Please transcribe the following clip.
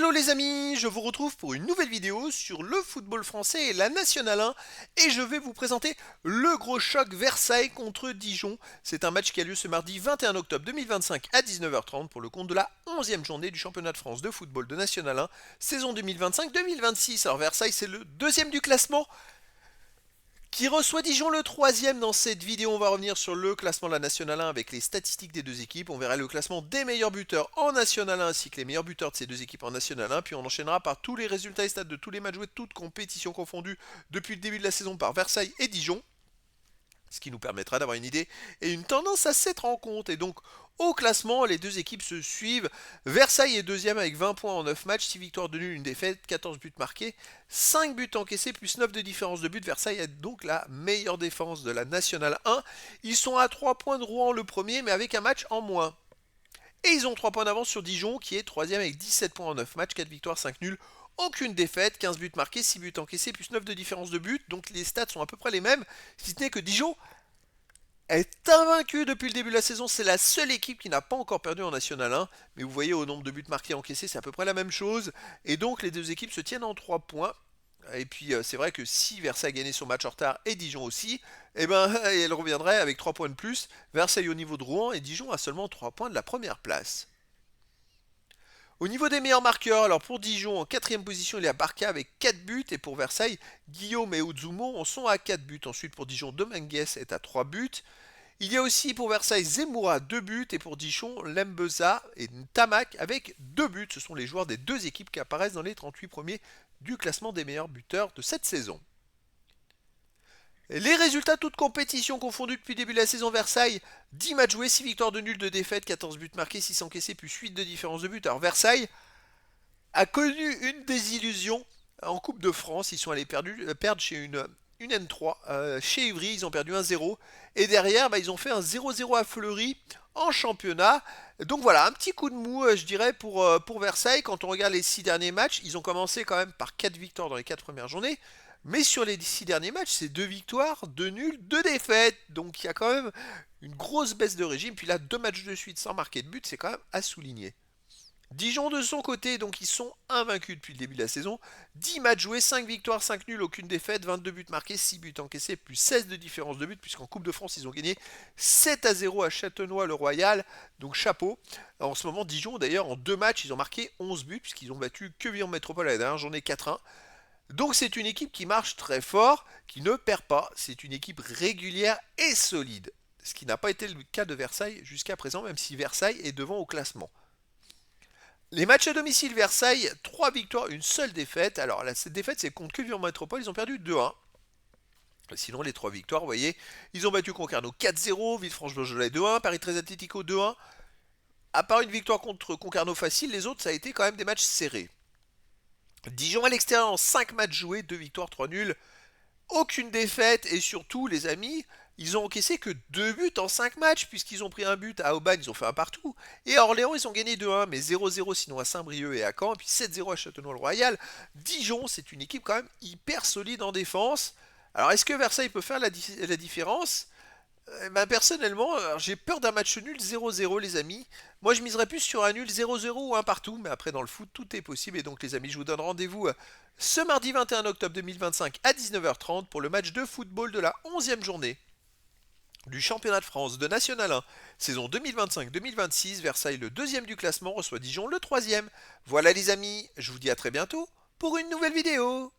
Hello les amis, je vous retrouve pour une nouvelle vidéo sur le football français et la Nationale 1 et je vais vous présenter le gros choc Versailles contre Dijon. C'est un match qui a lieu ce mardi 21 octobre 2025 à 19h30 pour le compte de la 11e journée du championnat de France de football de Nationale 1, saison 2025-2026. Alors Versailles c'est le deuxième du classement qui reçoit Dijon le troisième. Dans cette vidéo, on va revenir sur le classement de la Nationale 1 avec les statistiques des deux équipes. On verra le classement des meilleurs buteurs en Nationale 1 ainsi que les meilleurs buteurs de ces deux équipes en Nationale 1. Puis on enchaînera par tous les résultats et stats de tous les matchs joués, toutes compétitions confondues depuis le début de la saison par Versailles et Dijon, ce qui nous permettra d'avoir une idée et une tendance à cette rencontre. Et donc, au classement, les deux équipes se suivent. Versailles est deuxième avec 20 points en 9 matchs, 6 victoires de nul, une défaite, 14 buts marqués, 5 buts encaissés, plus 9 de différence de but. Versailles a donc la meilleure défense de la Nationale 1. Ils sont à 3 points de Rouen le premier, mais avec un match en moins. Et ils ont 3 points d'avance sur Dijon, qui est troisième avec 17 points en 9 matchs, 4 victoires, 5 nuls. Aucune défaite, 15 buts marqués, 6 buts encaissés, plus 9 de différence de but. Donc les stats sont à peu près les mêmes, si ce n'est que Dijon est invaincue depuis le début de la saison. C'est la seule équipe qui n'a pas encore perdu en National 1. Mais vous voyez, au nombre de buts marqués et encaissés, c'est à peu près la même chose. Et donc les deux équipes se tiennent en 3 points. Et puis c'est vrai que si Versailles gagnait son match en retard et Dijon aussi, eh ben elle reviendrait avec 3 points de plus. Versailles au niveau de Rouen et Dijon à seulement 3 points de la première place. Au niveau des meilleurs marqueurs, alors pour Dijon en quatrième position, il y a Barca avec 4 buts. Et pour Versailles, Guillaume et Ozumo en sont à 4 buts. Ensuite pour Dijon, Dominguez est à 3 buts. Il y a aussi pour Versailles Zemmoura 2 buts et pour Dijon Lembeza et Ntamak avec 2 buts. Ce sont les joueurs des deux équipes qui apparaissent dans les 38 premiers du classement des meilleurs buteurs de cette saison. Les résultats toutes compétitions confondues depuis le début de la saison. Versailles, 10 matchs joués, 6 victoires de nul, 2 défaites, 14 buts marqués, 6 encaissés, plus 8 de différence de but. Alors Versailles a connu une désillusion en Coupe de France. Ils sont allés perdre chez une N3 chez Ivry, ils ont perdu 1-0. Et derrière, ils ont fait un 0-0 à Fleury en championnat. Donc voilà, un petit coup de mou, je dirais, pour Versailles. Quand on regarde les 6 derniers matchs, ils ont commencé quand même par 4 victoires dans les 4 premières journées. Mais sur les 6 derniers matchs, c'est 2 victoires, 2 nuls, 2 défaites. Donc il y a quand même une grosse baisse de régime. Puis là, 2 matchs de suite sans marquer de but, c'est quand même à souligner. Dijon de son côté, donc ils sont invaincus depuis le début de la saison. 10 matchs joués, 5 victoires, 5 nuls, aucune défaite, 22 buts marqués, 6 buts encaissés, plus 16 de différence de but, puisqu'en Coupe de France, ils ont gagné 7-0 à Châtenois-le-Royal. Donc chapeau. En ce moment, Dijon, d'ailleurs, en 2 matchs, ils ont marqué 11 buts, puisqu'ils ont battu Quevillon Métropole à la dernière journée 4-1. Donc c'est une équipe qui marche très fort, qui ne perd pas. C'est une équipe régulière et solide. Ce qui n'a pas été le cas de Versailles jusqu'à présent, même si Versailles est devant au classement. Les matchs à domicile, Versailles, 3 victoires, une seule défaite. Alors cette défaite, c'est contre Quevillon Métropole, ils ont perdu 2-1. Sinon, les 3 victoires, vous voyez, ils ont battu Concarneau 4-0, Villefranche-Beaujolais 2-1, Paris 13 Atlético 2-1. À part une victoire contre Concarneau facile, les autres, ça a été quand même des matchs serrés. Dijon à l'extérieur en 5 matchs joués, 2 victoires, 3 nuls. Aucune défaite et surtout, les amis, ils ont encaissé que 2 buts en 5 matchs, puisqu'ils ont pris un but à Aubagne, ils ont fait un partout. Et à Orléans, ils ont gagné 2-1, mais 0-0 sinon à Saint-Brieuc et à Caen, et puis 7-0 à Châtenois-le-Royal. Dijon, c'est une équipe quand même hyper solide en défense. Alors, est-ce que Versailles peut faire la différence? Personnellement, j'ai peur d'un match nul 0-0, les amis. Moi, je miserais plus sur un nul 0-0 ou un partout, mais après, dans le foot, tout est possible. Et donc, les amis, je vous donne rendez-vous ce mardi 21 octobre 2025 à 19h30 pour le match de football de la 11e journée du championnat de France de National 1, saison 2025-2026. Versailles, le deuxième du classement, reçoit Dijon, le troisième. Voilà, les amis, je vous dis à très bientôt pour une nouvelle vidéo.